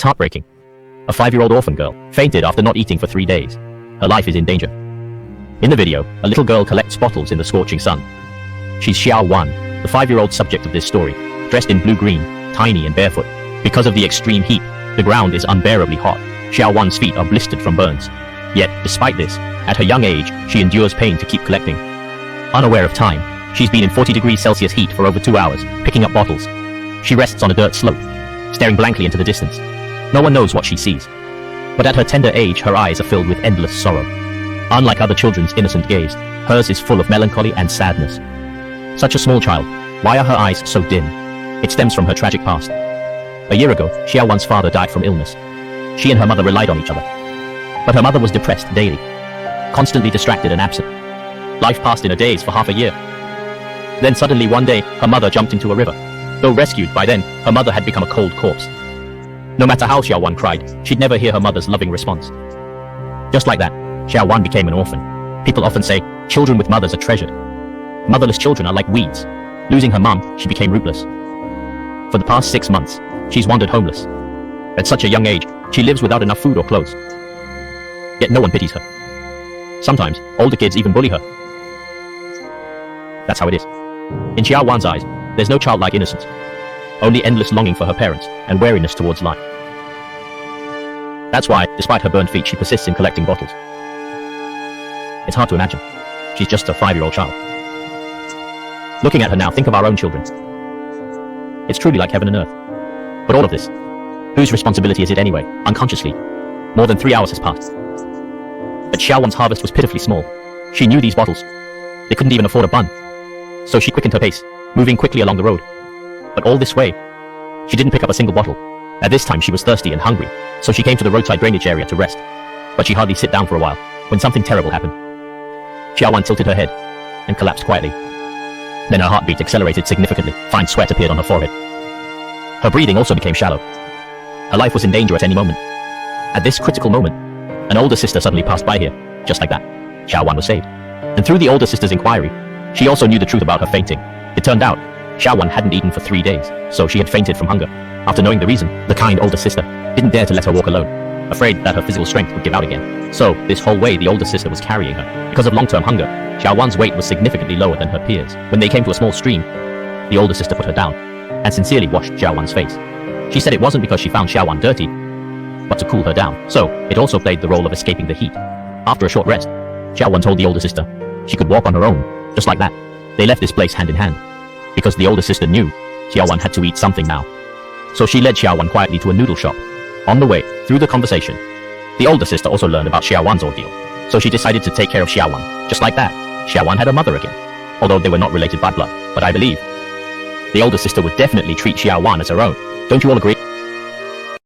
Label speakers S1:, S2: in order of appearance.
S1: It's heartbreaking. A 5-year-old orphan girl fainted after not eating for 3 days. Her life is in danger. In the video, a little girl collects bottles in the scorching sun. She's Xiao Wan, the 5-year-old subject of this story, dressed in blue-green, tiny and barefoot. Because of the extreme heat, the ground is unbearably hot. Xiao Wan's feet are blistered from burns. Yet, despite this, at her young age, she endures pain to keep collecting. Unaware of time, she's been in 40 degrees Celsius heat for over 2 hours, picking up bottles. She rests on a dirt slope, staring blankly into the distance. No one knows what she sees. But at her tender age, her eyes are filled with endless sorrow. Unlike other children's innocent gaze, hers is full of melancholy and sadness. Such a small child, why are her eyes so dim? It stems from her tragic past. A year ago, Xiao Wan's father died from illness. She and her mother relied on each other. But her mother was depressed daily, constantly distracted and absent. Life passed in a daze for half a year. Then suddenly one day, her mother jumped into a river. Though rescued by then, her mother had become a cold corpse. No matter how Xiao Wan cried, she'd never hear her mother's loving response. Just like that, Xiao Wan became an orphan. People often say, children with mothers are treasured. Motherless children are like weeds. Losing her mum, she became rootless. For the past 6 months, she's wandered homeless. At such a young age, she lives without enough food or clothes. Yet no one pities her. Sometimes, older kids even bully her. That's how it is. In Xiao Wan's eyes, there's no childlike innocence. Only endless longing for her parents and wariness towards life. That's why, despite her burned feet, she persists in collecting bottles. It's hard to imagine. She's just a 5-year-old child. Looking at her now, think of our own children. It's truly like heaven and earth. But all of this, whose responsibility is it anyway? Unconsciously, more than 3 hours has passed. But Xiao Wan's harvest was pitifully small. She knew these bottles. They couldn't even afford a bun. So she quickened her pace, moving quickly along the road. But all this way, she didn't pick up a single bottle. At this time she was thirsty and hungry, so she came to the roadside drainage area to rest. But she hardly sit down for a while, when something terrible happened. Xiao Wan tilted her head, and collapsed quietly. Then her heartbeat accelerated significantly, fine sweat appeared on her forehead. Her breathing also became shallow. Her life was in danger at any moment. At this critical moment, an older sister suddenly passed by here, just like that. Xiao Wan was saved. And through the older sister's inquiry, she also knew the truth about her fainting. It turned out, Xiao Wan hadn't eaten for 3 days, so she had fainted from hunger. After knowing the reason, the kind older sister didn't dare to let her walk alone, afraid that her physical strength would give out again. So, this whole way the older sister was carrying her. Because of long-term hunger, Xiao Wan's weight was significantly lower than her peers. When they came to a small stream, the older sister put her down, and sincerely washed Xiao Wan's face. She said it wasn't because she found Xiao Wan dirty, but to cool her down. So, it also played the role of escaping the heat. After a short rest, Xiao Wan told the older sister she could walk on her own, just like that. They left this place hand in hand, because the older sister knew Xiao Wan had to eat something now. So she led Xiao Wan quietly to a noodle shop. On the way, through the conversation, the older sister also learned about Xiao Wan's ordeal. So she decided to take care of Xiao Wan. Just like that, Xiao Wan had a mother again. Although they were not related by blood, but I believe the older sister would definitely treat Xiao Wan as her own. Don't you all agree?